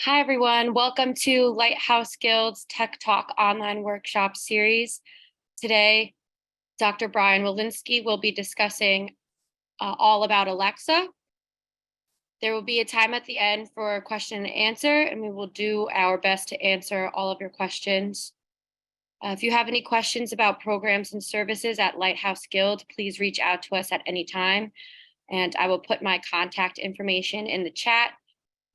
Hi, everyone. Welcome to Lighthouse Guild's Tech Talk online workshop series. Today, Dr. Brian Walensky will be discussing all about Alexa. There will be a time at the end for question and answer, and we will do our best to answer all of your questions. If you have any questions about programs and services at Lighthouse Guild, please reach out to us at any time, and I will put my contact information in the chat,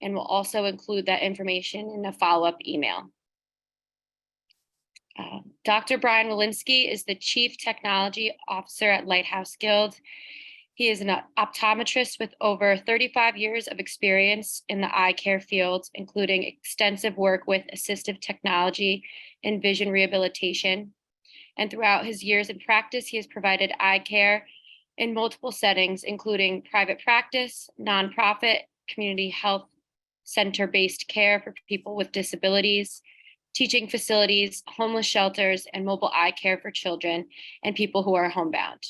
and we'll also include that information in a follow-up email. Dr. Brian Walensky is the Chief Technology Officer at Lighthouse Guild. He is an optometrist with over 35 years of experience in the eye care field, including extensive work with assistive technology and vision rehabilitation. And throughout his years in practice, he has provided eye care in multiple settings, including private practice, nonprofit, community health center-based care for people with disabilities, teaching facilities, homeless shelters, and mobile eye care for children and people who are homebound.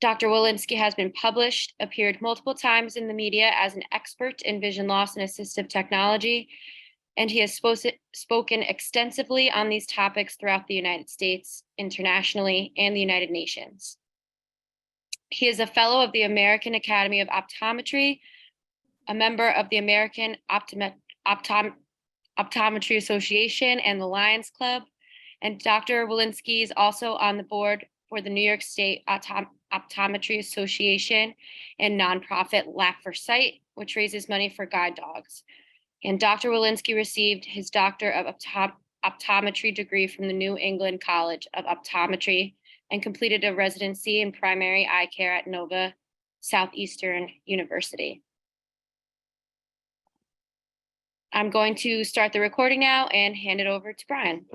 Dr. Walensky has been published, appeared multiple times in the media as an expert in vision loss and assistive technology, and he has spoken extensively on these topics throughout the United States, internationally, and the United Nations. He is a fellow of the American Academy of Optometry, a member of the American Optometry Association and the Lions Club, and Dr. Walensky is also on the board for the New York State Optometry Association and nonprofit Laugh for Sight, which raises money for guide dogs. And Dr. Walensky received his Doctor of Optometry degree from the New England College of Optometry and completed a residency in primary eye care at Nova Southeastern University. I'm going to start the recording now and hand it over to Brian.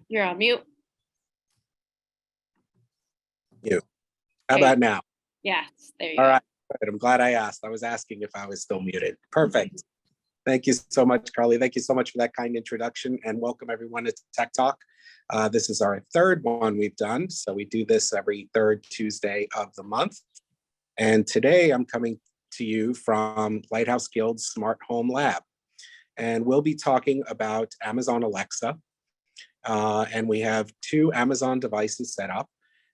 You're on mute. You. How about now? Yes, there you go. All right, good. I'm glad I asked. I was asking if I was still muted. Perfect. Thank you so much, Carly. Thank you so much for that kind introduction, and welcome everyone to Tech Talk. This is our third one we've done. So we do this every third Tuesday of the month. And today I'm coming to you from Lighthouse Guild's Smart Home Lab. And we'll be talking about Amazon Alexa. And we have two Amazon devices set up.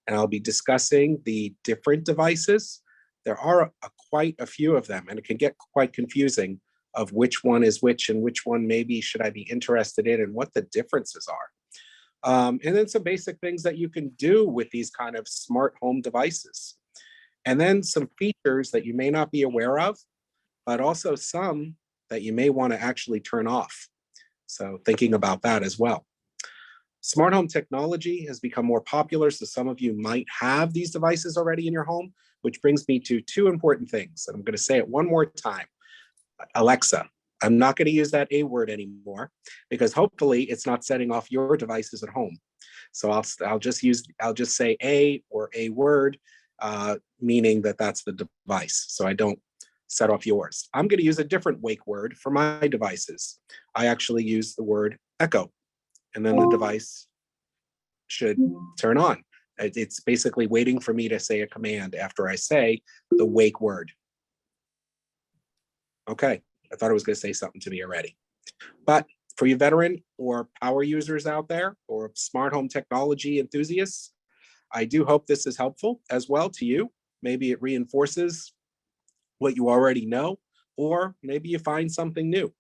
And I'll be discussing the different devices. There are quite a few of them, and it can get quite confusing of which one is which and which one maybe should I be interested in and what the differences are. And then some basic things that you can do with these kind of smart home devices. And then some features that you may not be aware of, but also some that you may want to actually turn off. So thinking about that as well. Smart home technology has become more popular, so some of you might have these devices already in your home, which brings me to two important things. And I'm going to say it one more time. Alexa. I'm not going to use that A word anymore because hopefully it's not setting off your devices at home. So I'll just say A or a word, meaning that that's the device. So I don't set off yours. I'm going to use a different wake word for my devices. I actually use the word echo, and then the device should turn on. It's basically waiting for me to say a command after I say the wake word. Okay, I thought it was going to say something to me already. But for you veteran or power users out there or smart home technology enthusiasts, I do hope this is helpful as well to you. Maybe it reinforces what you already know, or maybe you find something new.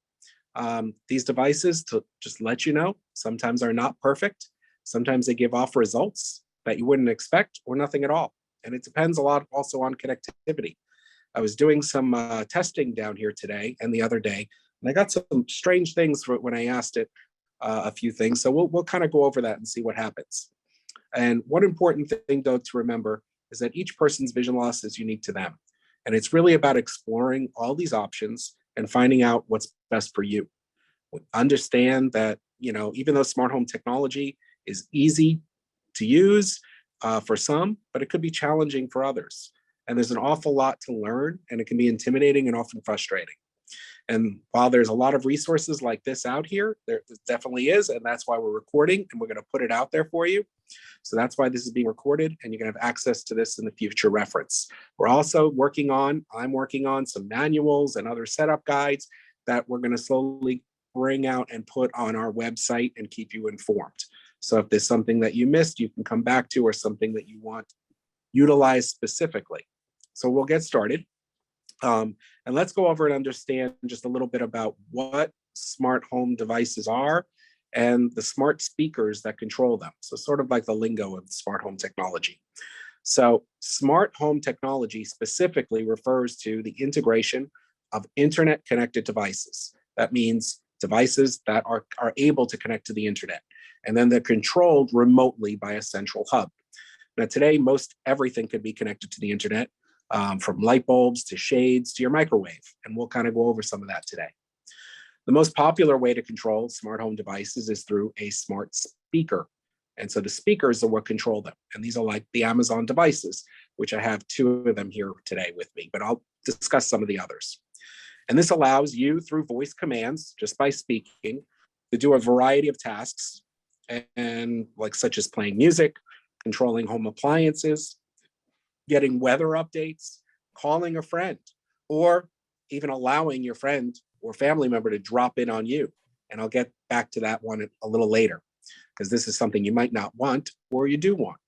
These devices, to just let you know, sometimes are not perfect. Sometimes they give off results that you wouldn't expect or nothing at all. And it depends a lot also on connectivity. I was doing some testing down here today and the other day, and I got some strange things when I asked it a few things. So we'll kind of go over that and see what happens. And one important thing, though, to remember is that each person's vision loss is unique to them. And it's really about exploring all these options and finding out what's best for you. Understand that, even though smart home technology is easy to use for some, but it could be challenging for others. And there's an awful lot to learn, and it can be intimidating and often frustrating. And while there's a lot of resources like this out here, there definitely is, and that's why we're recording, and we're going to put it out there for you. So that's why this is being recorded, and you're going to have access to this in the future reference. We're also I'm working on some manuals and other setup guides that we're going to slowly bring out and put on our website and keep you informed. So if there's something that you missed, you can come back to, or something that you want utilized specifically. So we'll get started. And let's go over and understand just a little bit about what smart home devices are and the smart speakers that control them. So sort of like the lingo of smart home technology. So smart home technology specifically refers to the integration of internet connected devices. That means devices that are able to connect to the internet, and then they're controlled remotely by a central hub. Now today, most everything could be connected to the internet, from light bulbs to shades to your microwave. And we'll kind of go over some of that today. The most popular way to control smart home devices is through a smart speaker. And so the speakers are what control them. And these are like the Amazon devices, which I have 2 of them here today with me, but I'll discuss some of the others. And this allows you through voice commands, just by speaking, to do a variety of tasks, and like such as playing music, controlling home appliances, getting weather updates, calling a friend, or even allowing your friend or family member to drop in on you. And I'll get back to that one a little later, because this is something you might not want or you do want.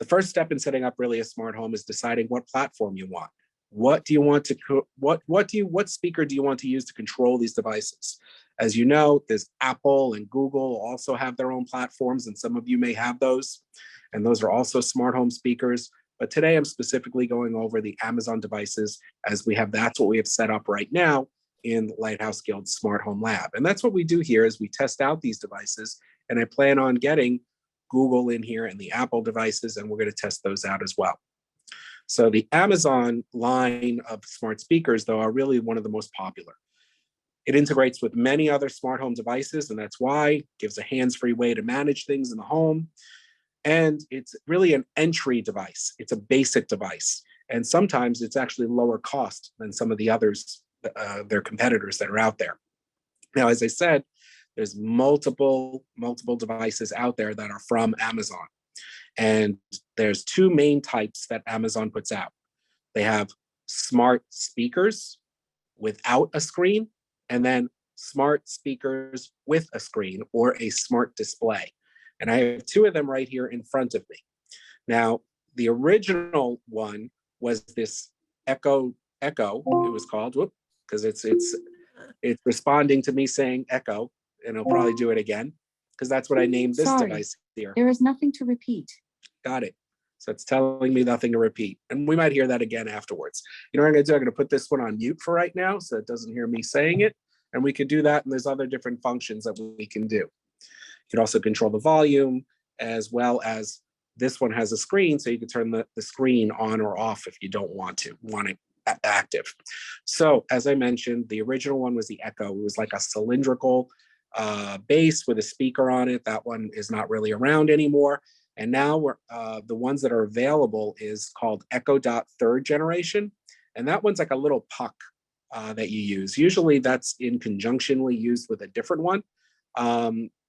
The first step in setting up really a smart home is deciding what platform you want. What do you want to what speaker do you want to use to control these devices? As you know, there's Apple and Google also have their own platforms, and some of you may have those. And those are also smart home speakers. But today I'm specifically going over the Amazon devices, as that's what we have set up right now in Lighthouse Guild Smart Home Lab. And that's what we do here, is we test out these devices, and I plan on getting Google in here and the Apple devices, and we're going to test those out as well. So the Amazon line of smart speakers, though, are really one of the most popular. It integrates with many other smart home devices, and that's why it gives a hands-free way to manage things in the home. And it's really an entry device. It's a basic device. And sometimes it's actually lower cost than some of the others, their competitors that are out there. Now, as I said, there's multiple devices out there that are from Amazon. And there's 2 main types that Amazon puts out. They have smart speakers without a screen, and then smart speakers with a screen or a smart display. And I have 2 of them right here in front of me. Now, the original one was this Echo, it was called, because it's responding to me saying Echo, and I'll probably do it again, because that's what I named this device here. There is nothing to repeat. Got it. So it's telling me nothing to repeat. And we might hear that again afterwards. You know what I'm going to do? I'm going to put this one on mute for right now, so it doesn't hear me saying it. And we could do that, and there's other different functions that we can do. You can also control the volume, as well as this one has a screen, so you can turn the screen on or off if you don't want it active. So as I mentioned, the original one was the Echo. It was like a cylindrical base with a speaker on it. That one is not really around anymore. And now the ones that are available is called Echo Dot 3rd generation. And that one's like a little puck that you use. Usually that's in conjunctionally used with a different one,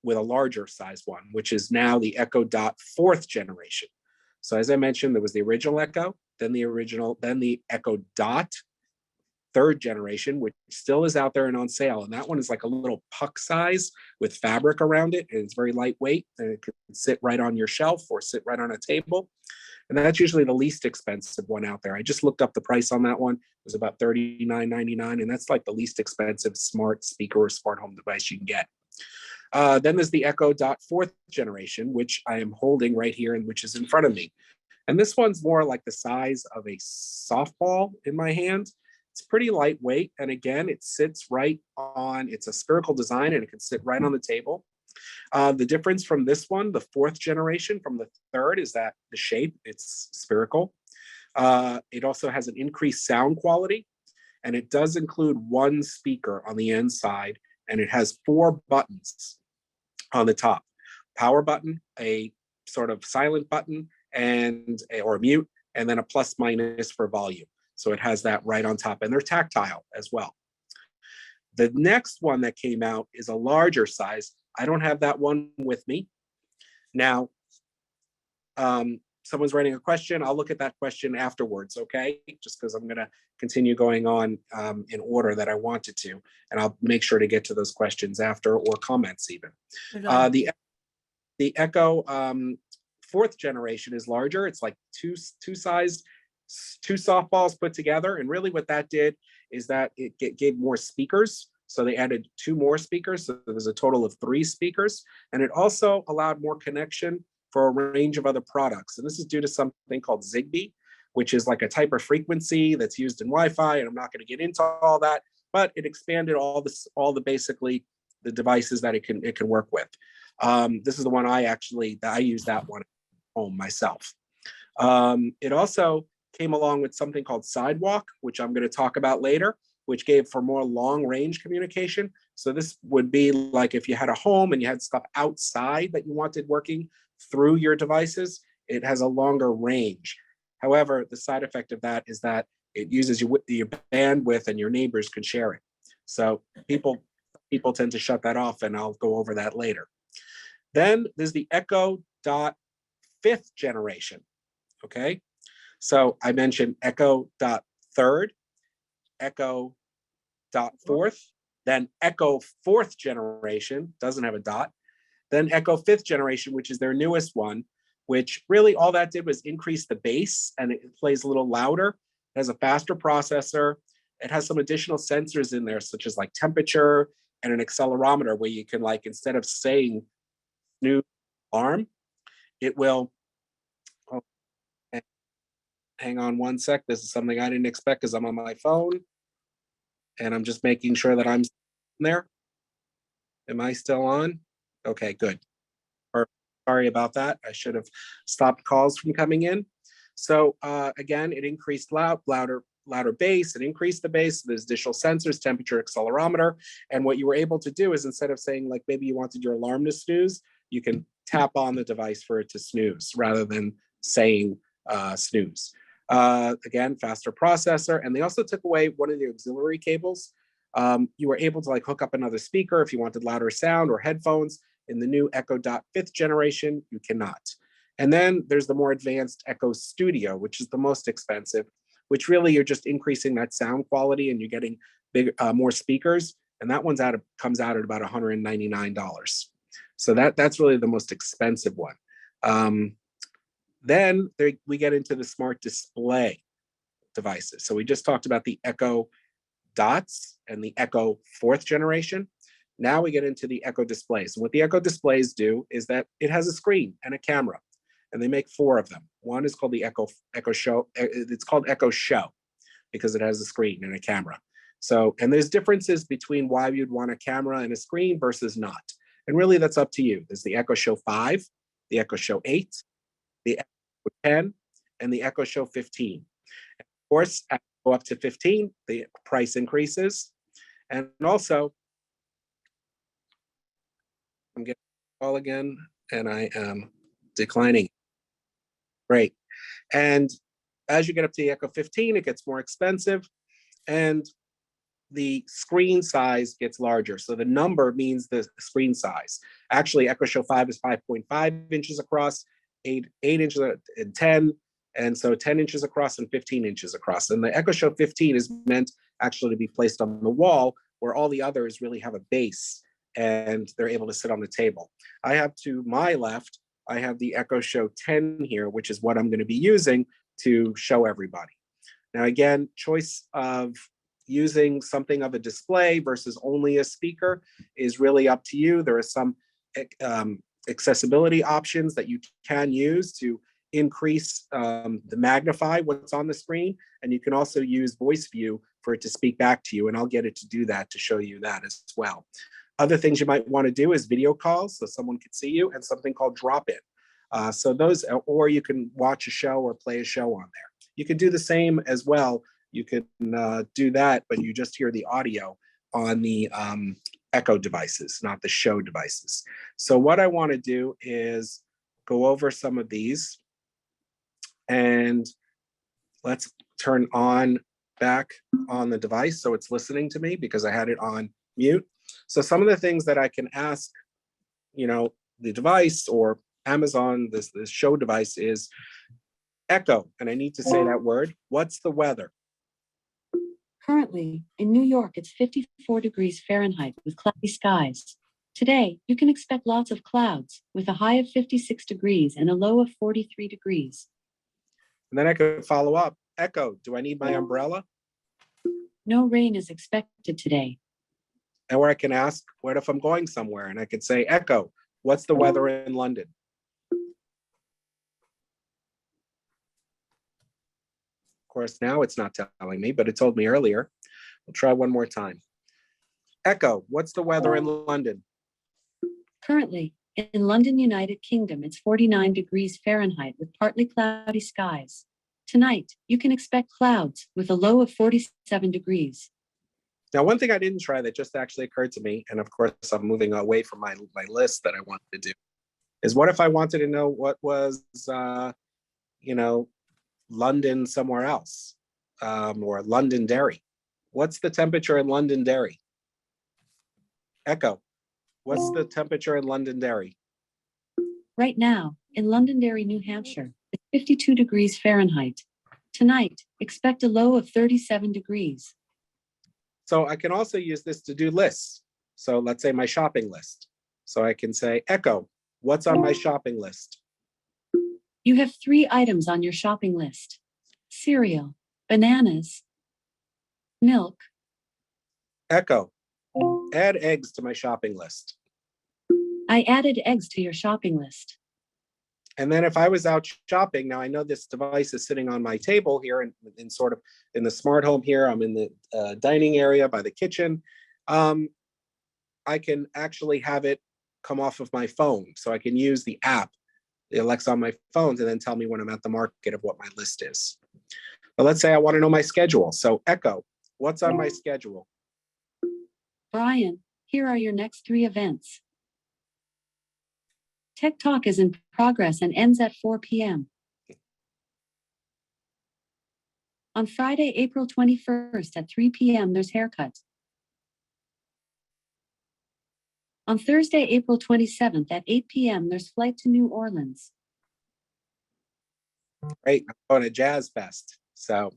with a larger size one, which is now the Echo Dot 4th generation. So as I mentioned, there was the original Echo, then the Echo Dot 3rd generation, which still is out there and on sale. And that one is like a little puck size with fabric around it. And it's very lightweight, and it can sit right on your shelf or sit right on a table. And that's usually the least expensive one out there. I just looked up the price on that one. It was about $39.99. And that's like the least expensive smart speaker or smart home device you can get. Then there's the Echo Dot 4th generation, which I am holding right here and which is in front of me. And this one's more like the size of a softball in my hand. It's pretty lightweight. And again, it sits right on, it's a spherical design, and it can sit right on the table. The difference from this one, the 4th generation from the 3rd, is that the shape, it's spherical. It also has an increased sound quality, and it does include one speaker on the inside, and it has 4 buttons on the top. Power button, a sort of silent button, or mute, and then a plus minus for volume. So it has that right on top, and they're tactile as well. The next one that came out is a larger size. I don't have that one with me. Now, someone's writing a question. I'll look at that question afterwards, okay? Just because I'm going to continue going on in order that I wanted to, and I'll make sure to get to those questions after, or comments even. The Echo fourth generation is larger. It's like two softballs put together, and really what that did is that it gave more speakers. So they added 2 more speakers, so there was a total of 3 speakers, and it also allowed more connection for a range of other products. And this is due to something called Zigbee, which is like a type of frequency that's used in Wi-Fi. And I'm not going to get into all that, but it expanded all the basically the devices that it can work with. This is the one I use that one at home myself. It also came along with something called Sidewalk, which I'm going to talk about later, which gave for more long range communication. So this would be like if you had a home and you had stuff outside that you wanted working through your devices, it has a longer range. However, the side effect of that is that it uses your bandwidth and your neighbors can share it. So people tend to shut that off, and I'll go over that later. Then there's the Echo Dot 5th generation, okay? So I mentioned Echo Dot 3rd, Echo Dot 4th, then Echo 4th generation, doesn't have a dot, then Echo 5th generation, which is their newest one, which really all that did was increase the bass, and it plays a little louder. It has a faster processor. It has some additional sensors in there, such as like temperature and an accelerometer, where you can, like, instead of saying snooze alarm, it will, oh, hang on one sec. This is something I didn't expect because I'm on my phone and I'm just making sure that I'm there. Am I still on? Okay, good. Sorry about that. I should have stopped calls from coming in. So again, it increased louder bass. It increased the bass. There's additional sensors, temperature, accelerometer. And what you were able to do is, instead of saying, like, maybe you wanted your alarm to snooze, you can tap on the device for it to snooze rather than saying snooze. Again, faster processor. And they also took away one of the auxiliary cables. You were able to, like, hook up another speaker if you wanted louder sound or headphones. In the new Echo Dot 5th generation, you cannot. And then there's the more advanced Echo Studio, which is the most expensive, which really you're just increasing that sound quality and you're getting more speakers. And that one's comes out at about $199. So that's really the most expensive one. Then we get into the smart display devices. So we just talked about the Echo Dots and the Echo 4th generation. Now we get into the Echo displays. And what the Echo displays do is that it has a screen and a camera, and they make 4 of them. One is called the Echo Show. It's called Echo Show because it has a screen and a camera. So, and there's differences between why you'd want a camera and a screen versus not. And really that's up to you. There's the Echo Show 5, the Echo Show 8, the Echo 10, and the Echo Show 15. And of course, as you go up to 15, the price increases. And also, I'm getting a call again, and I am declining. Great. And as you get up to the Echo 15, it gets more expensive, and the screen size gets larger. So the number means the screen size. Actually, Echo Show 5 is 5.5 inches across, 8 inches and 10, and so 10 inches across and 15 inches across. And the Echo Show 15 is meant actually to be placed on the wall, where all the others really have a base and they're able to sit on the table. I have to my left, I have the Echo Show 10 here, which is what I'm going to be using to show everybody. Now, again, choice of using something of a display versus only a speaker is really up to you. There are some accessibility options that you can use to increase the magnify what's on the screen. And you can also use voice view for it to speak back to you. And I'll get it to do that to show you that as well. Other things you might want to do is video calls, so someone can see you, and something called drop-in. So those, or you can watch a show or play a show on there. You can do the same as well. You can do that, but you just hear the audio on the Echo devices, not the show devices. So what I want to do is go over some of these, and let's turn on back on the device so it's listening to me, because I had it on mute. So some of the things that I can ask, the device or Amazon, this show device is echo, and I need to say that word. What's the weather? Currently, in New York, it's 54 degrees Fahrenheit with cloudy skies. Today, you can expect lots of clouds with a high of 56 degrees and a low of 43 degrees. And then I could follow up. Echo, do I need my umbrella? No rain is expected today. And where I can ask, what if I'm going somewhere? And I could say, Echo, what's the weather in London? Of course, now it's not telling me, but it told me earlier. We'll try one more time. Echo, what's the weather in London? Currently, in London, United Kingdom, it's 49 degrees Fahrenheit with partly cloudy skies. Tonight, you can expect clouds with a low of 47 degrees. Now, one thing I didn't try that just actually occurred to me, and of course, I'm moving away from my list that I wanted to do, is what if I wanted to know what was, London somewhere else, or Londonderry? What's the temperature in Londonderry? Echo, what's the temperature in Londonderry? Right now, in Londonderry, New Hampshire, it's 52 degrees Fahrenheit. Tonight, expect a low of 37 degrees. So I can also use this to do lists. So let's say my shopping list. So I can say, Echo, what's on my shopping list? You have 3 items on your shopping list: cereal, bananas, milk. Echo, add eggs to my shopping list. I added eggs to your shopping list. And then if I was out shopping, now I know this device is sitting on my table here in sort of in the smart home here. I'm in the dining area by the kitchen. I can actually have it come off of my phone. So I can use the app, the Alexa on my phone, to then tell me when I'm at the market of what my list is. But let's say I want to know my schedule. So Echo, what's on my schedule? Brian, here are your next 3 events. Tech Talk is in progress and ends at 4 p.m. On Friday, April 21st at 3 p.m., there's haircut. On Thursday, April 27th at 8 p.m., there's flight to New Orleans. Great, I'm going to Jazz Fest. So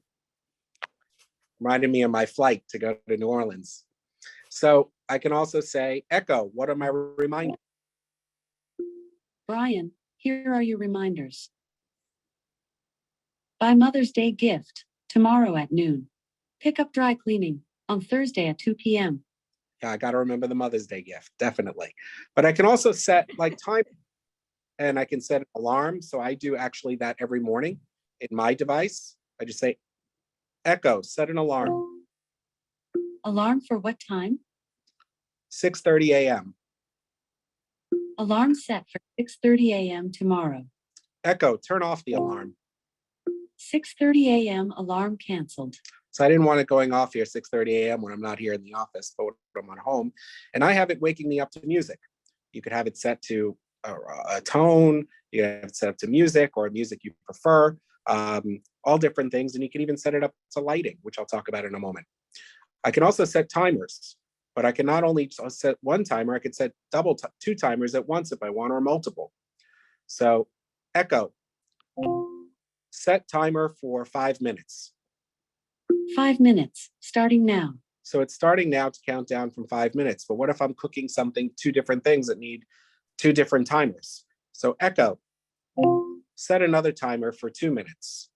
reminded me of my flight to go to New Orleans. So I can also say, Echo, what are my reminders? Brian, here are your reminders. Buy Mother's Day gift tomorrow at noon. Pick up dry cleaning on Thursday at 2 p.m. Yeah, I got to remember the Mother's Day gift, definitely. But I can also set like time, and I can set an alarm. So I do actually that every morning in my device. I just say, Echo, set an alarm. Alarm for what time? 6:30 a.m. Alarm set for 6:30 a.m. tomorrow. Echo, turn off the alarm. 6:30 a.m. alarm canceled. So I didn't want it going off here 6:30 a.m. when I'm not here in the office, but when I'm at home. And I have it waking me up to music. You could have it set to a tone, you can have it set up to music or music you prefer, all different things. And you can even set it up to lighting, which I'll talk about in a moment. I can also set timers, but I can not only set one timer, I could set 2 timers at once if I want, or multiple. So Echo, set timer for 5 minutes. 5 minutes, starting now. So it's starting now to count down from 5 minutes. But what if I'm cooking something, 2 different things that need 2 different timers? So Echo, set another timer for 2 minutes.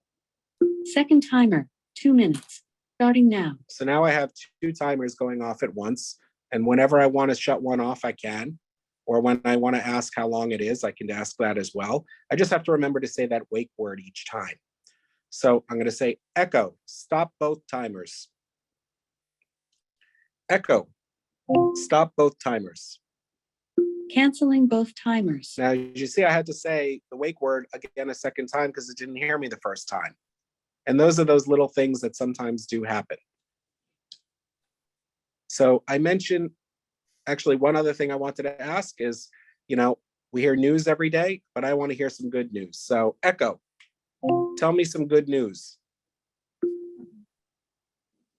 Second timer, 2 minutes, starting now. So now I have 2 timers going off at once. And whenever I want to shut one off, I can. Or when I want to ask how long it is, I can ask that as well. I just have to remember to say that wake word each time. So I'm going to say, Echo, stop both timers. Echo, stop both timers. Canceling both timers. Now, you see, I had to say the wake word again a second time because it didn't hear me the first time. And those are those little things that sometimes do happen. So I mentioned, actually, one other thing I wanted to ask is, we hear news every day, but I want to hear some good news. So Echo, tell me some good news.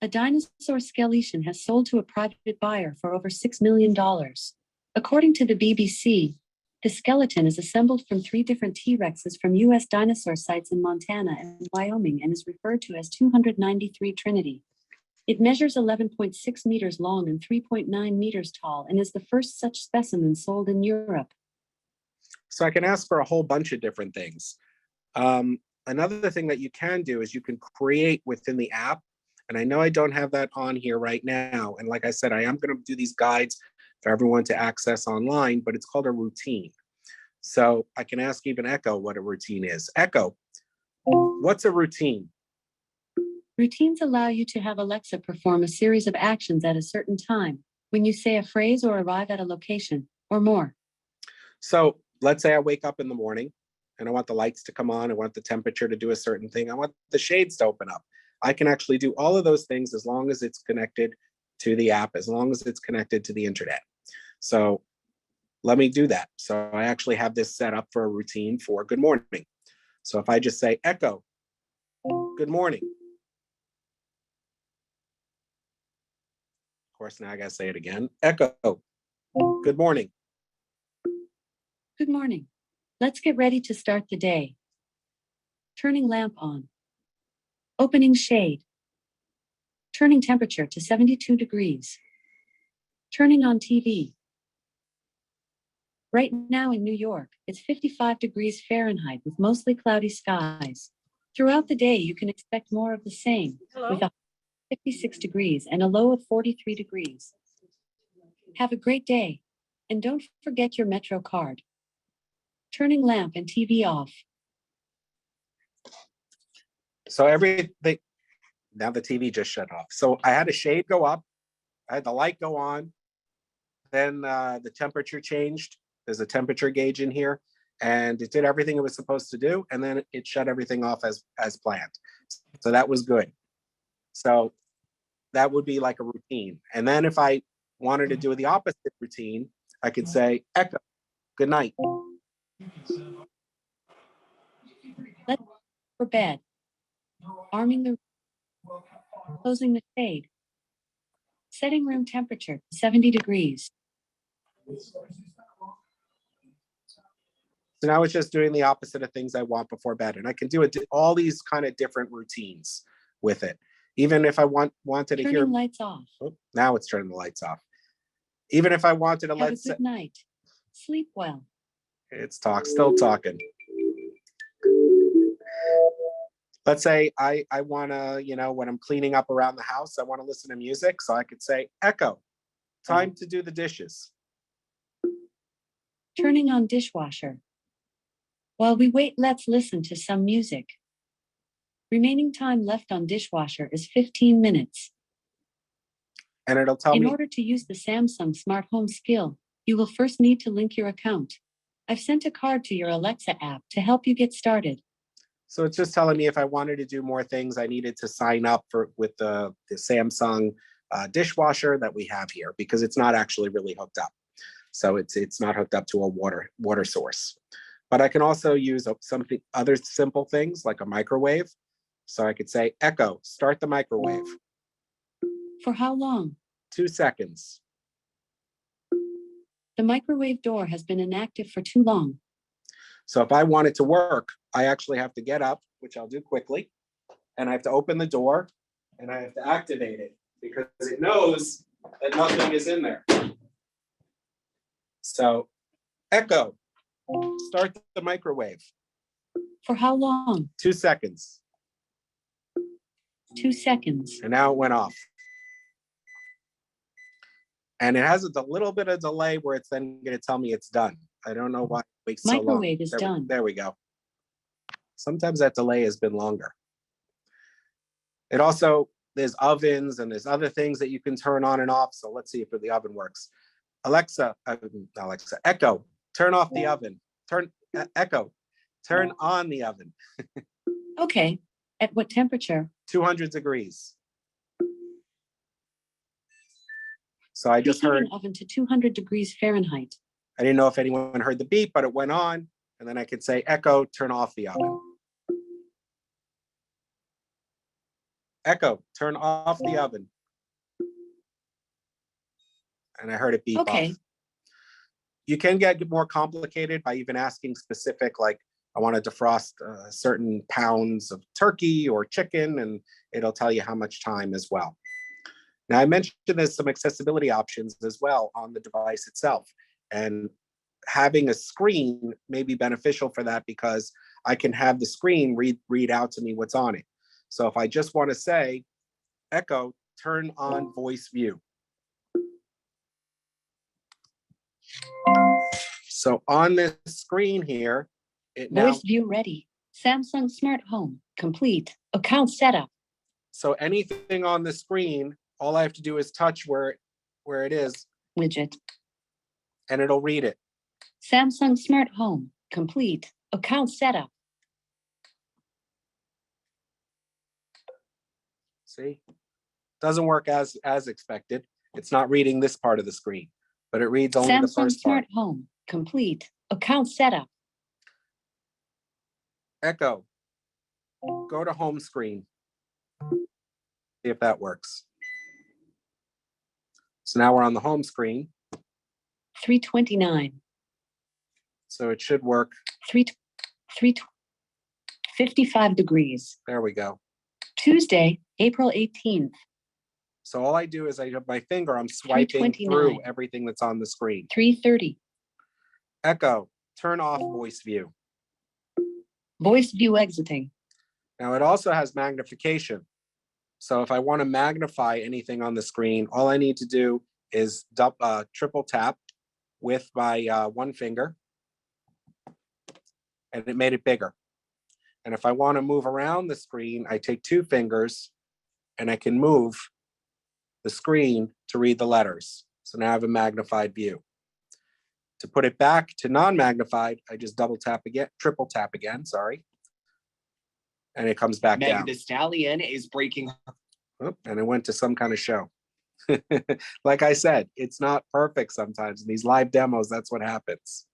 A dinosaur skeleton has sold to a private buyer for over $6 million. According to the BBC, the skeleton is assembled from 3 different T-Rexes from U.S. dinosaur sites in Montana and Wyoming and is referred to as 293 Trinity. It measures 11.6 meters long and 3.9 meters tall and is the first such specimen sold in Europe. So I can ask for a whole bunch of different things. Another thing that you can do is you can create within the app. And I know I don't have that on here right now. And like I said, I am going to do these guides for everyone to access online, but it's called a routine. So I can ask even Echo what a routine is. Echo, what's a routine? Routines allow you to have Alexa perform a series of actions at a certain time when you say a phrase or arrive at a location or more. So let's say I wake up in the morning and I want the lights to come on. I want the temperature to do a certain thing. I want the shades to open up. I can actually do all of those things as long as it's connected to the app, as long as it's connected to the internet. So let me do that. So I actually have this set up for a routine for good morning. So if I just say, Echo, good morning. Of course, now I gotta say it again. Echo, good morning. Good morning. Let's get ready to start the day. Turning lamp on. Opening shade. Turning temperature to 72 degrees. Turning on TV. Right now in New York, it's 55 degrees Fahrenheit with mostly cloudy skies. Throughout the day, you can expect more of the same, with a 56 degrees and a low of 43 degrees. Have a great day, and don't forget your Metro card. Turning lamp and TV off. So everything, now the TV just shut off. So I had a shade go up, I had the light go on, then the temperature changed. There's a temperature gauge in here, and it did everything it was supposed to do, and then it shut everything off as planned. So that was good. So that would be like a routine. And then if I wanted to do the opposite routine, I could say, Echo, good night. Let's go for bed. Arming the closing the shade. Setting room temperature to 70 degrees. So now it's just doing the opposite of things I want before bed. And I can do it, all these kind of different routines with it. Even if I wanted to hear. Turning lights off. Oh, now it's turning the lights off. Even if I wanted to Have a good night. Sleep well. It's still talking. Let's say I want to, when I'm cleaning up around the house, I want to listen to music. So I could say, Echo, time to do the dishes. Turning on dishwasher. While we wait, let's listen to some music. Remaining time left on dishwasher is 15 minutes. And it'll tell me. In order to use the Samsung Smart Home skill, you will first need to link your account. I've sent a card to your Alexa app to help you get started. So it's just telling me if I wanted to do more things, I needed to sign up with the Samsung dishwasher that we have here, because it's not actually really hooked up. So it's not hooked up to a water source. But I can also use something other simple things like a microwave. So I could say, Echo, start the microwave. For how long? 2 seconds. The microwave door has been inactive for too long. So if I want it to work, I actually have to get up, which I'll do quickly, and I have to open the door and I have to activate it because it knows that nothing is in there. So, Echo, start the microwave. For how long? 2 seconds. 2 seconds. And now it went off. And it has a little bit of delay where it's then going to tell me it's done. I don't know why it takes so long. Microwave is done. There we go. Sometimes that delay has been longer. It also, there's ovens and there's other things that you can turn on and off. So let's see if the oven works. Alexa, Echo, turn off the oven. Echo, turn on the oven. Okay. At what temperature? 200 degrees. So I just heard. Oven to 200 degrees Fahrenheit. I didn't know if anyone heard the beep, but it went on. And then I could say, Echo, turn off the oven. Echo, turn off the oven. And I heard it beep Okay. off. You can get more complicated by even asking specific, like, I want to defrost certain pounds of turkey or chicken, and it'll tell you how much time as well. Now, I mentioned there's some accessibility options as well on the device itself. And having a screen may be beneficial for that because I can have the screen read out to me what's on it. So if I just want to say, Echo, turn on voice view. So on this screen here, it now, Voice view ready. Samsung Smart Home complete. Account setup. so anything on the screen, all I have to do is touch where it is, Widget. and it'll read it. Samsung Smart Home complete. Account setup. See? Doesn't work as expected. It's not reading this part of the screen, but it reads only the Samsung first part. Smart Home complete. Account setup. Echo, go to home screen. See if that works. So now we're on the home screen. 329. So it should work. 55 degrees. There we go. Tuesday, April 18th. So all I do is I have my finger, I'm swiping 329. through everything that's on the screen. 3:30. Echo, turn off voice view. Voice view exiting. Now it also has magnification. So if I want to magnify anything on the screen, all I need to do is triple tap with my one finger, and it made it bigger. And if I want to move around the screen, I take two fingers and I can move the screen to read the letters. So now I have a magnified view. To put it back to non-magnified, I just triple tap again, sorry. And it comes back Meg down. the Stallion is breaking. Oh, and it went to some kind of show. Like I said, it's not perfect sometimes. In these live demos, that's what happens.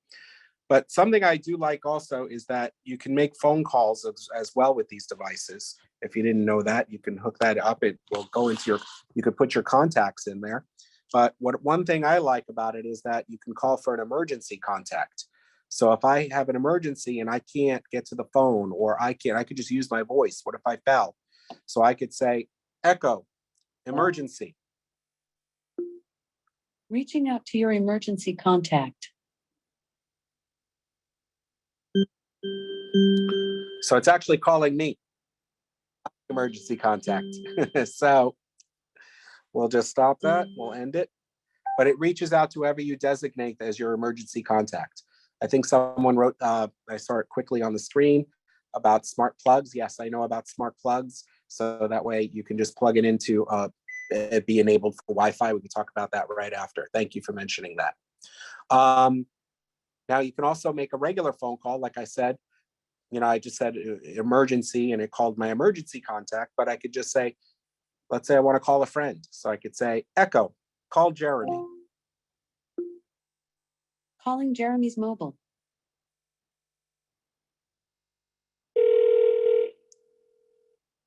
But something I do like also is that you can make phone calls as well with these devices. If you didn't know that, you can hook that up. It will go into you could put your contacts in there. But one thing I like about it is that you can call for an emergency contact. So if I have an emergency and I can't get to the phone, or I could just use my voice. What if I fell? So I could say, Echo, emergency. Reaching out to your emergency contact. So it's actually calling me, emergency contact. So we'll just stop that. We'll end it. But it reaches out to whoever you designate as your emergency contact. I think someone wrote, I saw it quickly on the screen, about smart plugs. Yes, I know about smart plugs. So that way you can just plug it into it be enabled for Wi-Fi. We can talk about that right after. Thank you for mentioning that. Now you can also make a regular phone call. Like I said, I just said emergency and it called my emergency contact, but I could just say, let's say I want to call a friend. So I could say, Echo, call Jeremy. Calling Jeremy's mobile.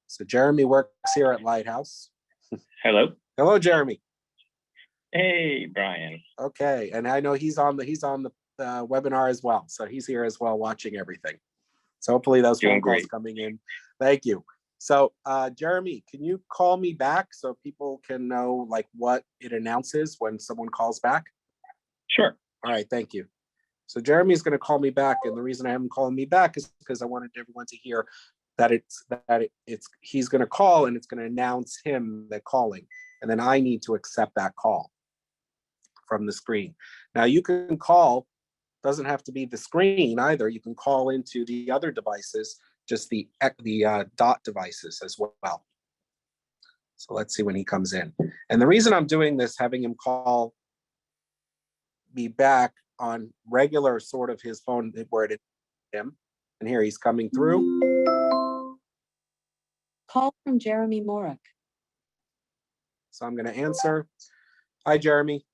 So Jeremy works here at Lighthouse. Hello. Hello, Jeremy. Hey, Brian. Okay, and I know he's on the webinar as well. So he's here as well, watching everything. So hopefully those phone Doing calls great. coming in. Thank you. So Jeremy, can you call me back so people can know like what it announces when someone calls back? Sure. All right, thank you. So Jeremy's going to call me back, and the reason I have him calling me back is because I wanted everyone to hear that he's going to call and it's going to announce him that calling, and then I need to accept that call from the screen. Now you can call, doesn't have to be the screen either. You can call into the other devices, just the dot devices as well. So let's see when he comes in. And the reason I'm doing this, having him call me back on regular sort of his phone where it is him, and here he's coming through. Call from Jeremy Morak. So I'm going to answer. Hi, Jeremy.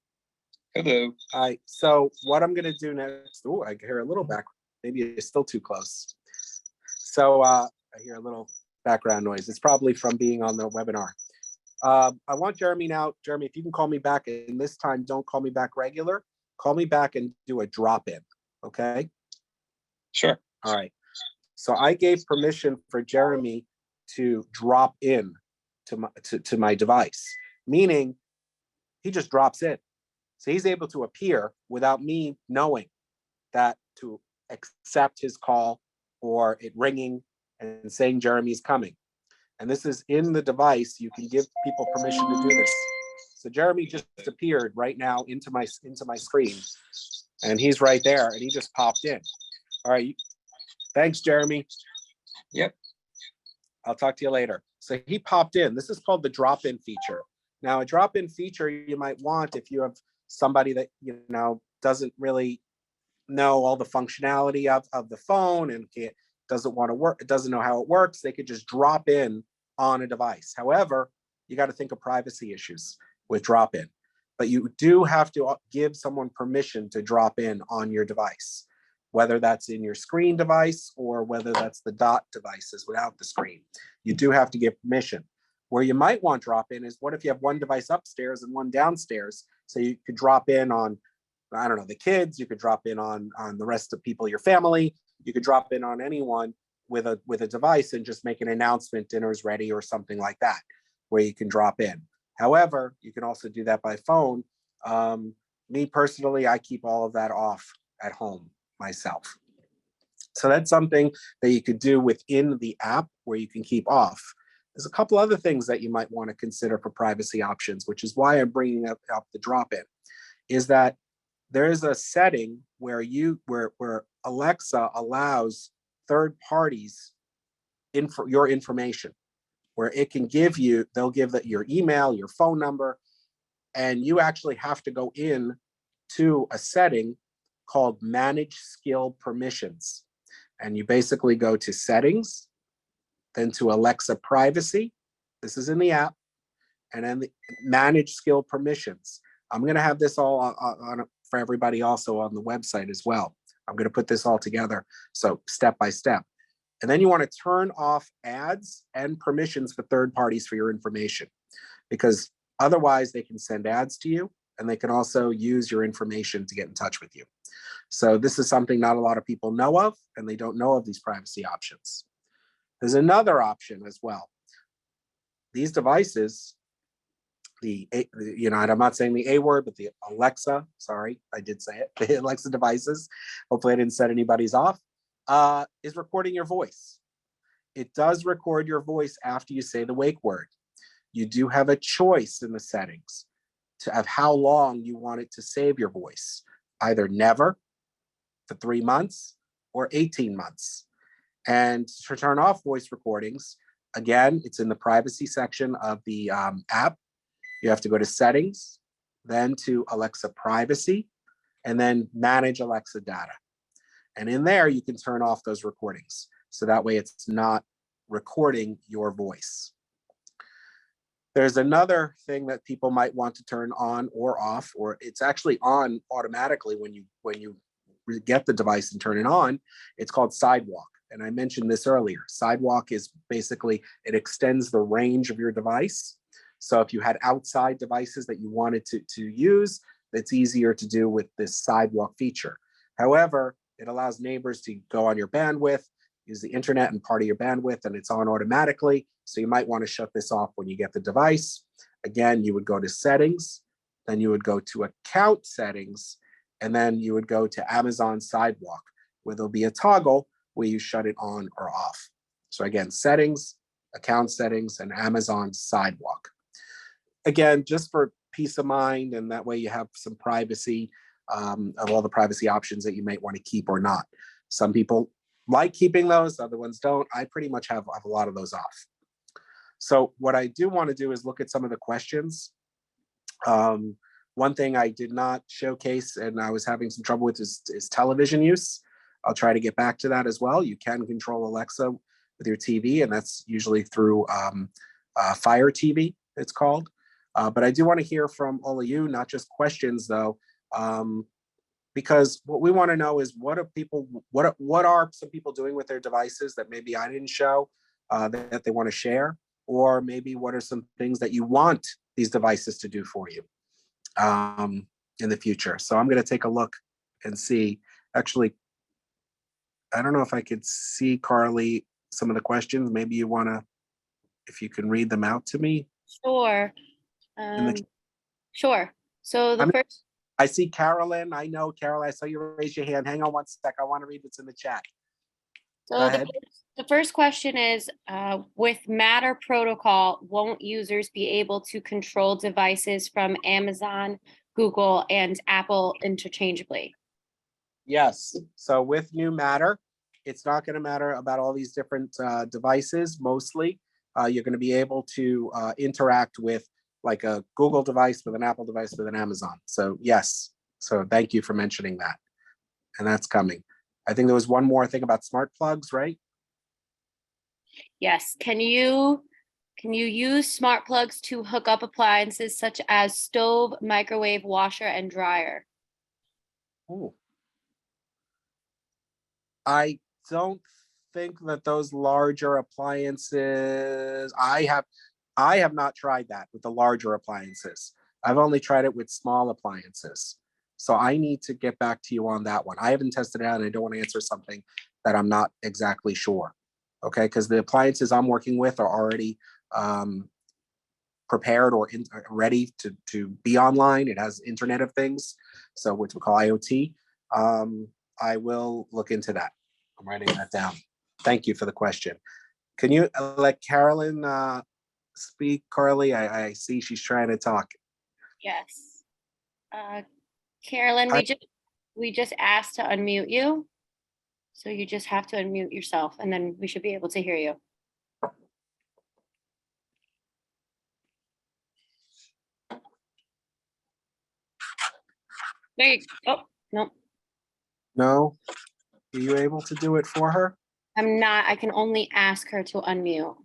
Hello. Hi. So what I'm going to do next, oh, I hear a little back. Maybe it's still too close. So I hear a little background noise. It's probably from being on the webinar. I want Jeremy now. Jeremy, if you can call me back, and this time don't call me back regular. Call me back and do a drop in. Okay. Sure. All right. So I gave permission for Jeremy to drop in to my device, meaning he just drops in. So he's able to appear without me knowing that to accept his call or it ringing and saying Jeremy's coming. And this is in the device. You can give people permission to do this. So Jeremy just appeared right now into my screen, and he's right there, and he just popped in. All right. Thanks, Jeremy. Yep. I'll talk to you later. So he popped in. This is called the drop-in feature. Now, a drop-in feature you might want if you have somebody that, you know, doesn't really know all the functionality of the phone and doesn't want to work, doesn't know how it works. They could just drop in on a device. However, you got to think of privacy issues with drop-in, but you do have to give someone permission to drop in on your device, whether that's in your screen device or whether that's the dot devices without the screen. You do have to give permission. Where you might want drop-in is, what if you have one device upstairs and one downstairs? So you could drop in on, I don't know, the kids, you could drop in on the rest of people, your family, you could drop in on anyone with a device and just make an announcement, dinner's ready or something like that, where you can drop in. However, you can also do that by phone. Me personally, I keep all of that off at home myself. So that's something that you could do within the app where you can keep off. There's a couple other things that you might want to consider for privacy options, which is why I'm bringing up the drop-in, is that there is a setting where where Alexa allows third parties your information, where it can give you, they'll give that your email, your phone number, and you actually have to go in to a setting called Manage Skill Permissions. And you basically go to Settings, then to Alexa Privacy. This is in the app. And then the Manage Skill Permissions. I'm going to have this all on for everybody also on the website as well. I'm going to put this all together. So step by step. And then you want to turn off ads and permissions for third parties for your information, because otherwise they can send ads to you and they can also use your information to get in touch with you. So this is something not a lot of people know of, and they don't know of these privacy options. There's another option as well. These devices, I'm not saying the A word, but the Alexa, sorry, I did say it, the Alexa devices, hopefully I didn't set anybody's off, is recording your voice. It does record your voice after you say the wake word. You do have a choice in the settings of how long you want it to save your voice, either never for 3 months or 18 months. And to turn off voice recordings, again, it's in the privacy section of the app. You have to go to Settings, then to Alexa Privacy, and then Manage Alexa Data. And in there, you can turn off those recordings. So that way it's not recording your voice. There's another thing that people might want to turn on or off, or it's actually on automatically when you get the device and turn it on. It's called Sidewalk. And I mentioned this earlier. Sidewalk is basically, it extends the range of your device. So if you had outside devices that you wanted to use, it's easier to do with this Sidewalk feature. However, it allows neighbors to go on your bandwidth, use the internet and part of your bandwidth, and it's on automatically. So you might want to shut this off when you get the device. Again, you would go to Settings, then you would go to Account Settings, and then you would go to Amazon Sidewalk, where there'll be a toggle where you shut it on or off. So again, Settings, Account Settings, and Amazon Sidewalk. Again, just for peace of mind, and that way you have some privacy of all the privacy options that you might want to keep or not. Some people like keeping those, other ones don't. I pretty much have a lot of those off. So what I do want to do is look at some of the questions. One thing I did not showcase and I was having some trouble with is television use. I'll try to get back to that as well. You can control Alexa with your TV, and that's usually through Fire TV, it's called. But I do want to hear from all of you, not just questions though, because what we want to know is what are some people doing with their devices that maybe I didn't show, that they want to share, or maybe what are some things that you want these devices to do for you in the future. So I'm going to take a look and see. Actually, I don't know if I could see, Carly, some of the questions. Maybe you want to, if you can read them out to me. Sure. In the- Sure. So the I'm- first, I see Carolyn. I know, Carol, I saw you raise your hand. Hang on one sec. I want to read what's in the chat. so Go the ahead. the first question is, with Matter protocol, won't users be able to control devices from Amazon, Google, and Apple interchangeably? Yes. So with new Matter, it's not going to matter about all these different devices. Mostly, you're going to be able to interact with like a Google device, with an Apple device, with an Amazon. So yes. So thank you for mentioning that. And that's coming. I think there was one more thing about smart plugs, right? Yes. Can you use smart plugs to hook up appliances such as stove, microwave, washer, and dryer? Ooh. I don't think that those larger appliances, I have not tried that with the larger appliances. I've only tried it with small appliances. So I need to get back to you on that one. I haven't tested it out and I don't want to answer something that I'm not exactly sure. Okay, because the appliances I'm working with are already prepared or ready to be online. It has Internet of Things, so which we call IoT. I will look into that. I'm writing that down. Thank you for the question. Can you let Carolyn speak, Carly? I see she's trying to talk. Yes. Carolyn, we just asked to unmute you. So you just have to unmute yourself and then we should be able to hear you. There you go. Oh, no, No? Are you able to do it for her? I'm not. I can only ask her to unmute.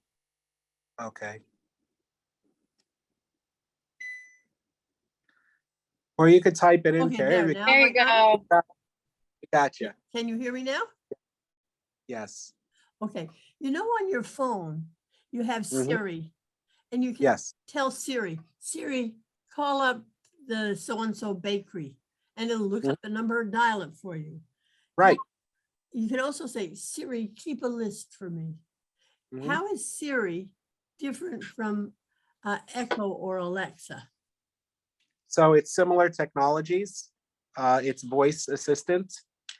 Okay. Or you could type it in, Okay, Carrie. now, There you now, go. Gotcha. can you hear me now? Yes. Okay, you know, on your phone, you have Mhm. Siri, and you can Yes. tell Siri, call up the so-and-so bakery, and it'll look Mhm. up the number and dial it for you. Right. You can also say, Siri, keep a list for me. Mhm. How is Siri different from Echo or Alexa? So it's similar technologies. It's voice assistant.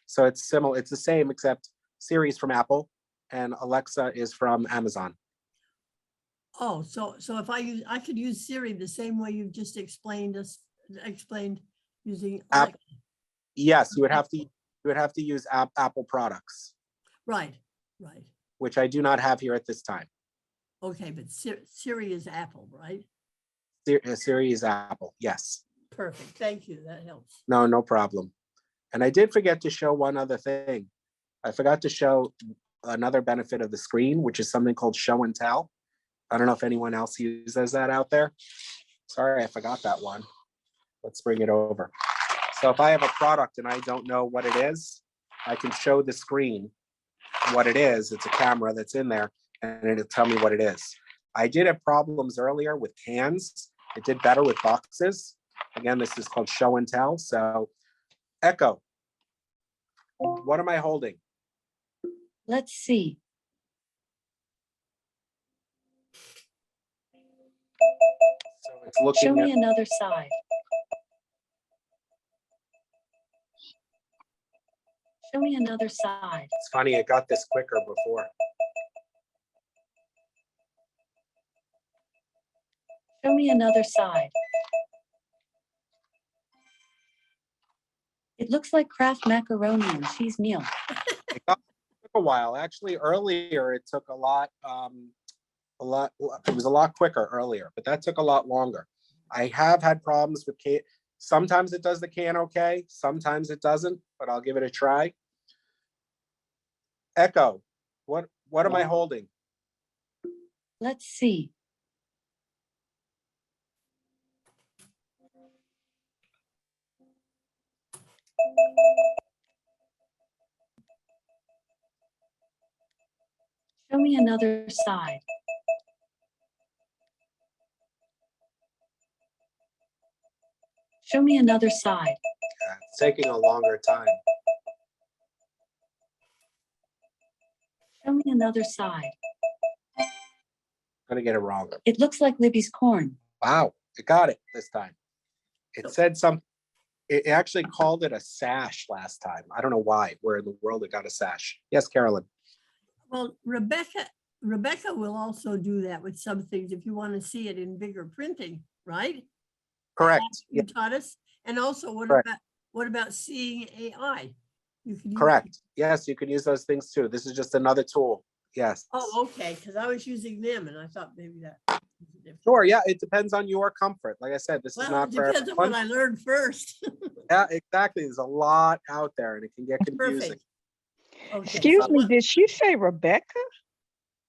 So it's similar. It's the same, except Siri is from Apple and Alexa is from Amazon. Oh, so if I could use Siri the same way you've just explained using App- Alexa. Yes, you would have to use Apple products, Right. which I do not have here at this time. Okay, but Siri is Apple, right? Siri is Apple. Yes. Perfect. Thank you. That helps. No problem. And I did forget to show one other thing. I forgot to show another benefit of the screen, which is something called show and tell. I don't know if anyone else uses that out there. Sorry, I forgot that one. Let's bring it over. So if I have a product and I don't know what it is, I can show the screen what it is. It's a camera that's in there and it'll tell me what it is. I did have problems earlier with cans. It did better with boxes. Again, this is called show and tell. So Echo, what am I holding? Let's see. So it's looking Show me at, another side. Show me another side. it's funny, it got this quicker before. Show me another side. It looks like Kraft macaroni and cheese meal. It took a while. Actually, earlier it took a lot, it was a lot quicker earlier, but that took a lot longer. I have had problems with can. Sometimes it does the can okay, sometimes it doesn't, but I'll give it a try. Echo, what am I holding? Let's see. Show me another side. Show me another side. It's taking a longer time. Show me another side. Gonna get it wrong. It looks like Libby's corn. Wow, it got it this time. It said something. It actually called it a sash last time. I don't know why, where in the world it got a sash. Yes, Carolyn. Well, Rebecca will also do that with some things if you want to see it in bigger printing, right? Correct. You Yeah, taught us. And also, Correct. what about seeing AI? You can use. correct. Yes, you can use those things too. This is just another tool. Yes. Oh, okay, because I was using them and I thought maybe that was different. Sure. Yeah, it depends on your comfort. Like I said, this is Well, not it for depends on what everyone. I learned first. Yeah, exactly. There's a lot out there and it can get confusing. Perfect. Okay, Excuse so me, what- did she say Rebecca?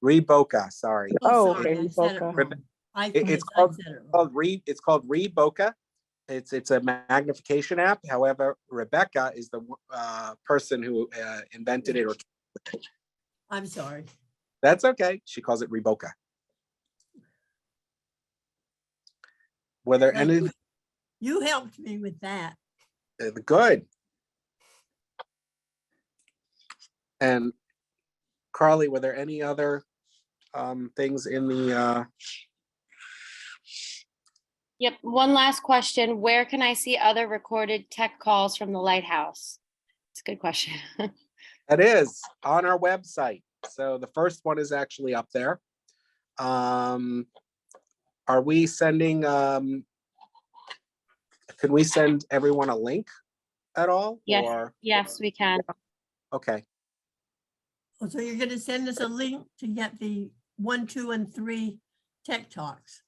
Reboca, sorry. Oh, Oh, sorry, okay, I said it Rebecca. wrong. It's I called, said it wrong. it's called Reboca. It's a magnification app. However, Rebecca is the person who invented it. Or I'm sorry. that's okay. She calls it Reboca. Were there Well, any You helped me with that. good? And Carly, were there any other things in the Yep, one last question. Where can I see other recorded tech calls from the lighthouse? It's a good question. that is on our website. So the first one is actually up there. Are we sending can we send everyone a link at all? Yes. Or Yes, we can. okay. Oh, so you're gonna send us a link to get the 1, 2, and 3 tech talks.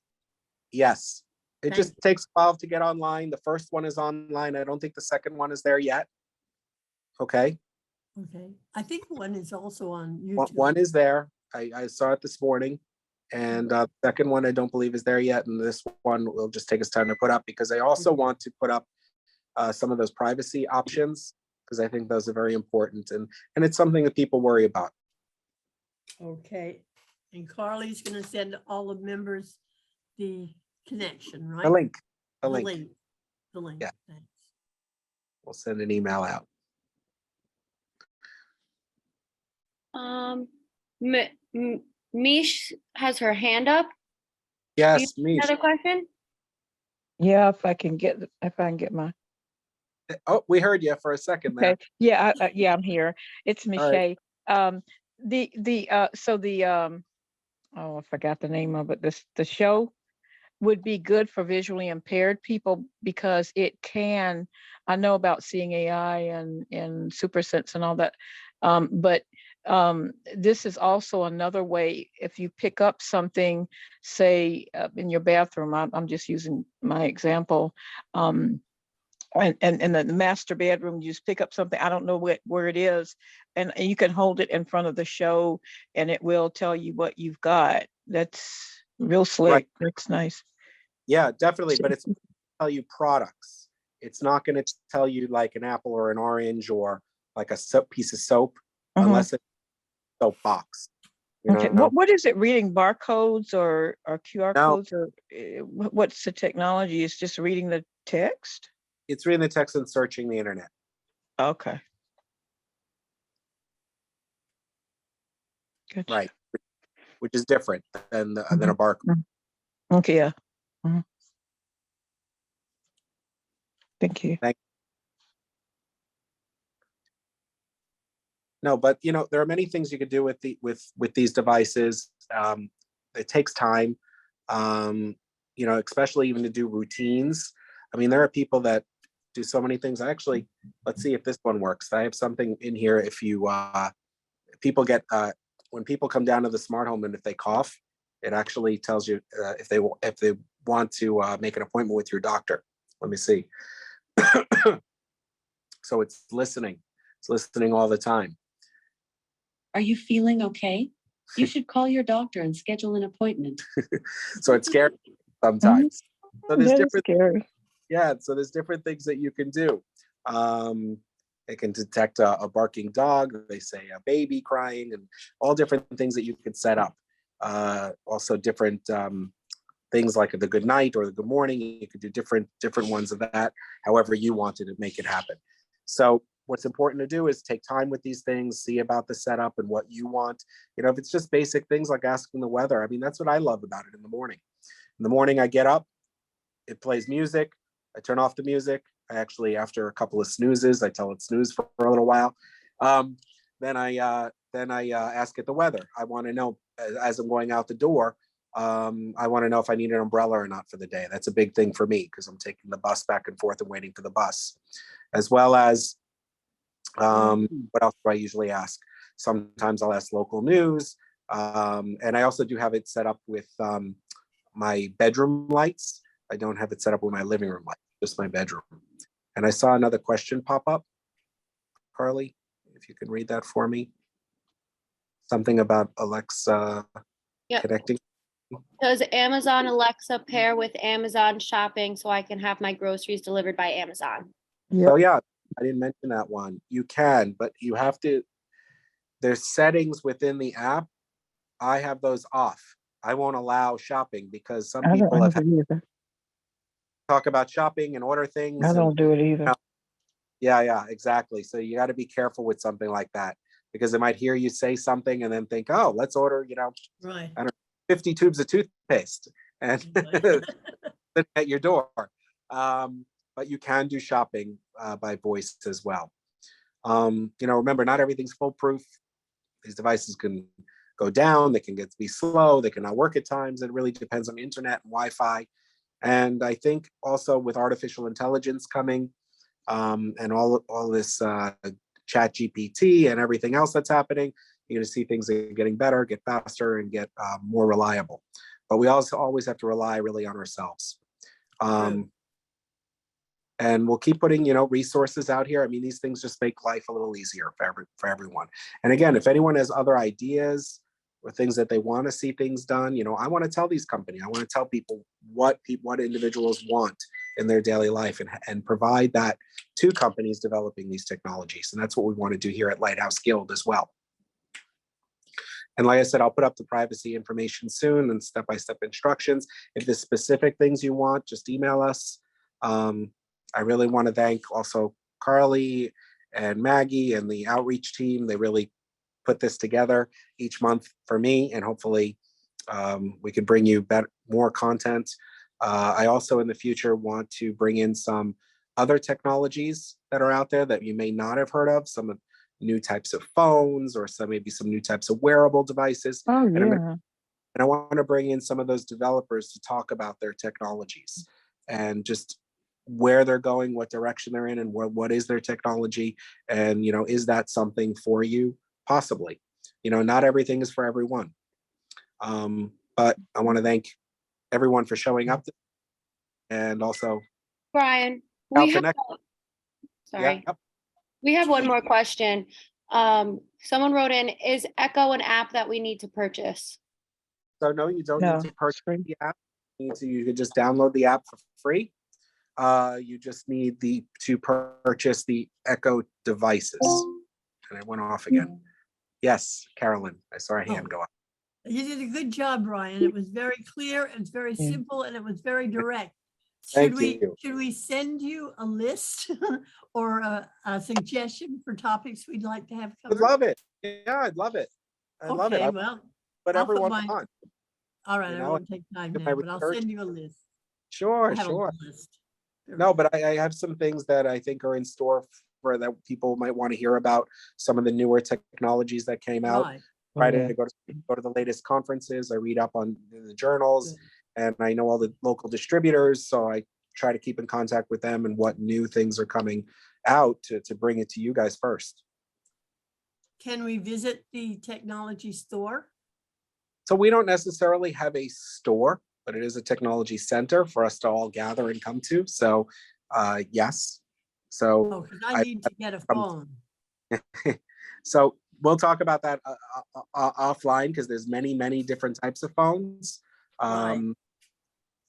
Yes. It Thank just takes a while to get online. The first one is online. I don't think the second one is there yet. Okay. Okay, I think one is also on One YouTube. is there. I saw it this morning. And second one, I don't believe is there yet. And this one will just take us time to put up because I also want to put up some of those privacy options because I think those are very important. And it's something that people worry about. Okay, and Carly's gonna send all the members the connection, right? The link. The The link. link. The link. Yeah. Thanks. We'll send an email out. Mish has her hand up. Yes, Mish. Another question? Yeah, if I can get my, Oh, we heard you for a second there. okay, yeah, yeah, I'm here. It's All right. Michelle. Oh, I forgot the name of it. The show would be good for visually impaired people because it can, I know about seeing AI and super sense and all that. But this is also another way, if you pick up something, say in your bathroom, I'm just using my example, and in the master bedroom, you just pick up something, I don't know where it is, and you can hold it in front of the show and it will tell you what you've got. That's real slick. That's nice. Yeah, definitely. But it's tell you products. It's not going to tell you like an apple or an orange or like a soap piece of soap unless it's a soap box. You Okay, know? what is it reading? Barcodes or QR No. codes, or what's the technology? It's just reading the text? It's reading the text and searching the internet. Okay. Good. Right. Which is different than a barcode. Okay, yeah. Thank you. No, but you know, there are many things you could do with these devices. It takes time, you know, especially even to do routines. I mean, there are people that do so many things. Actually, let's see if this one works. I have something in here. If you people get when people come down to the smart home and if they cough, it actually tells you if they want to make an appointment with your doctor. Let me see. So it's listening. It's listening all the time. Are you feeling okay? You should call your doctor and schedule an appointment. So it's scary sometimes. So there's That is different, scary. yeah. So there's different things that you can do. It can detect a barking dog. They say a baby crying, and all different things that you could set up. Also different things like the good night or the good morning. You could do different ones of that, however you wanted to make it happen. So what's important to do is take time with these things, see about the setup and what you want. You know, if it's just basic things like asking the weather, I mean, that's what I love about it in the morning. In the morning, I get up, it plays music, I turn off the music. I actually, after a couple of snoozes, I tell it snooze for a little while. Then I ask it the weather. I want to know as I'm going out the door. I want to know if I need an umbrella or not for the day. That's a big thing for me because I'm taking the bus back and forth and waiting for the bus, as well as what else do I usually ask? Sometimes I'll ask local news, and I also do have it set up with my bedroom lights. I don't have it set up with my living room light, just my bedroom. And I saw another question pop up. Carly, if you can read that for me. Something about Alexa Yep. connecting. Does Amazon Alexa pair with Amazon Shopping so I can have my groceries delivered by Amazon? Oh yeah, I didn't mention that one. You can, but you have to, there's settings within the app. I have those off. I won't allow shopping because some people have talk about shopping and order things. I don't do it either. Yeah, exactly. So you got to be careful with something like that because they might hear you say something and then think, oh, let's order, Right. I don't know, 50 tubes of toothpaste and at your door. But you can do shopping by voice as well. Remember, not everything's foolproof. These devices can go down, they can be slow, they can not work at times. It really depends on internet and Wi-Fi. And I think also with artificial intelligence coming and all this chat GPT and everything else that's happening, you're going to see things that are getting better, get faster, and get more reliable. But we also always have to rely really on ourselves. And we'll keep putting, resources out here. I mean, these things just make life a little easier for everyone. And again, if anyone has other ideas or things that they want to see things done, I want to tell these companies, I want to tell people what individuals want in their daily life and provide that to companies developing these technologies. And that's what we want to do here at Lighthouse Guild as well. And like I said, I'll put up the privacy information soon and step-by-step instructions. If there's specific things you want, just email us. I really want to thank also Carly and Maggie and the outreach team. They really put this together each month for me, and hopefully we can bring you more content. I also in the future want to bring in some other technologies that are out there that you may not have heard of, some new types of phones or maybe some new types of wearable devices. Oh, And yeah. I want to bring in some of those developers to talk about their technologies and just where they're going, what direction they're in, and what is their technology. And, is that something for you? Possibly. Not everything is for everyone. But I want to thank everyone for showing up. And also, Brian, sorry. Yeah. We have one more question. Someone wrote in, is Echo an app that we need to purchase? So no, you don't No, need to purchase free. the app. You can just download the app for free. You just need to purchase the Echo devices. And it went off again. Yes, Carolyn, I saw her hand go up. You did a good job, Brian. It was very clear, it's very Yeah. simple, and it was very direct. Thank you. Should we send you a list or a suggestion for topics we'd like to have I'd covered? love it. Yeah, I'd love it. I'd love it. Okay, I well, put I'll put everyone mine- on. all right, I know, won't take time do now, my but I'll research. send you a list. I Sure. have a list. No, but I have some things that I think are in store for that people might want to hear about. Some of the newer technologies that came out. Right. Try Yeah. to go to the latest conferences. I read up on the journals, and I know all the local distributors, so I try to keep in contact with them and what new things are coming out to bring it to you guys first. Can we visit the technology store? So we don't necessarily have a store, but it is a technology center for us to all gather and come to. So yes. So Oh, because I need to get a phone. so we'll talk about that offline because there's many different types of phones. Right.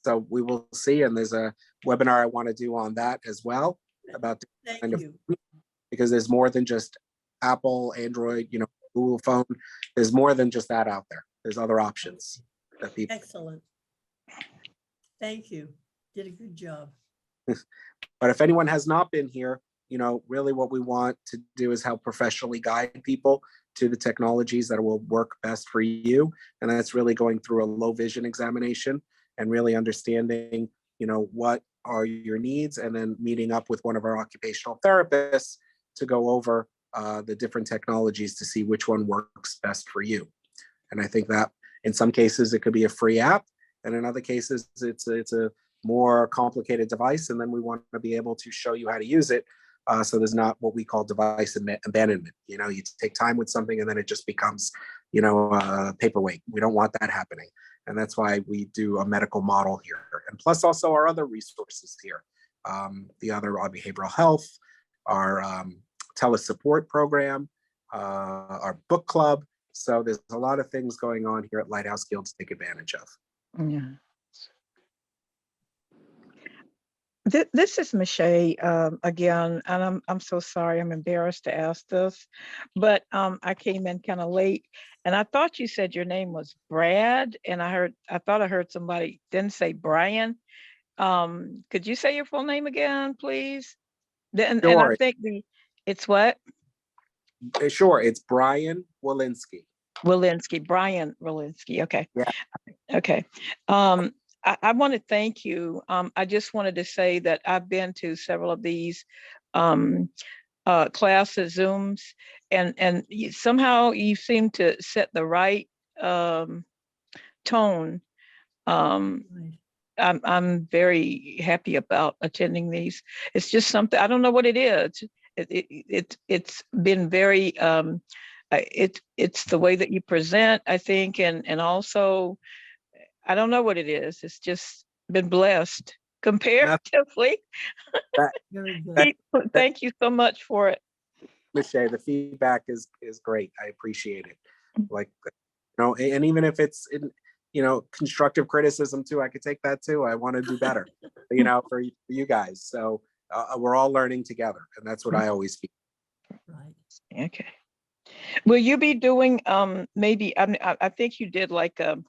So we will see, and there's a webinar I want to do on that as well about Thank kind of, you. because there's more than just Apple, Android, Google phone. There's more than just that out there. There's other options that people. Excellent. Thank you. Did a good job. But if anyone has not been here, really what we want to do is help professionally guide people to the technologies that will work best for you. And that's really going through a low vision examination and really understanding, what are your needs, and then meeting up with one of our occupational therapists to go over the different technologies to see which one works best for you. And I think that in some cases it could be a free app, and in other cases it's a more complicated device, and then we want to be able to show you how to use it. So there's not what we call device abandonment. You take time with something and then it just becomes, a paperweight. We don't want that happening. And that's why we do a medical model here. And plus also our other resources here, our behavioral health, our telesupport program, our book club. So there's a lot of things going on here at Lighthouse Guild to take advantage of. Yeah. This is Michelle again, and I'm so sorry. I'm embarrassed to ask this, but I came in kind of late, and I thought you said your name was Brad, and I thought I heard somebody didn't say Brian. Could you say your full name again, please? And Sure. I think it's what? Sure, it's Brian Walensky. Brian Walensky. Okay. Yeah. Okay. I want to thank you. I just wanted to say that I've been to several of these classes, Zooms, and somehow you seem to set the right tone. Right. I'm very happy about attending these. It's just something, I don't know what it is. It's been very, it's the way that you present, I think, and also, I don't know what it is. It's just been blessed comparatively. Very good. Thank you so much for it. Michelle, the feedback is great. I appreciate it. And even if it's constructive criticism too, I could take that too. I want to do better, for you guys. So we're all learning together, and that's what I always feel. Right. Okay. Will you be doing maybe? I think you did like a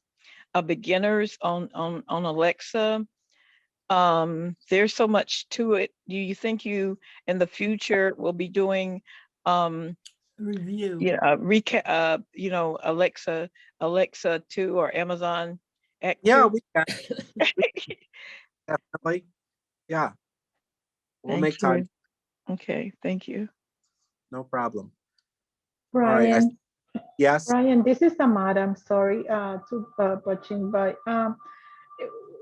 beginners on Alexa. There's so much to it. Do you think you in the future will be doing Review. recap, Alexa 2 or Amazon Echo? Yeah, we can. Definitely. Yeah. We'll make time. Okay, thank you. No problem. Brian, All right. Yes. Brian, this is Amara. I'm sorry to butching, but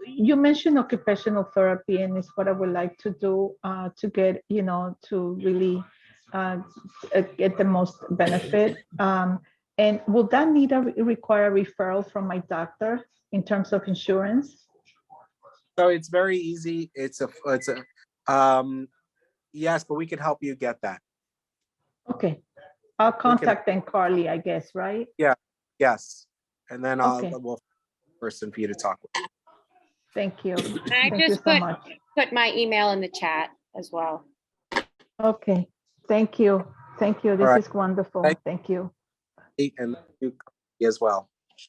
you mentioned occupational therapy, and it's what I would like to do to get, to really get the most benefit. And will that need require a referral from my doctor in terms of insurance? So it's very easy. It's a yes, but we can help you get that. Okay. I'll contact then Carly, I guess, right? Yeah. Yes. And then Okay. we'll person for you to talk with. Thank you. And I Thank you just so much. put my email in the chat as well. Okay. Thank you. Thank you. This right. is wonderful. Thank you. And you as well.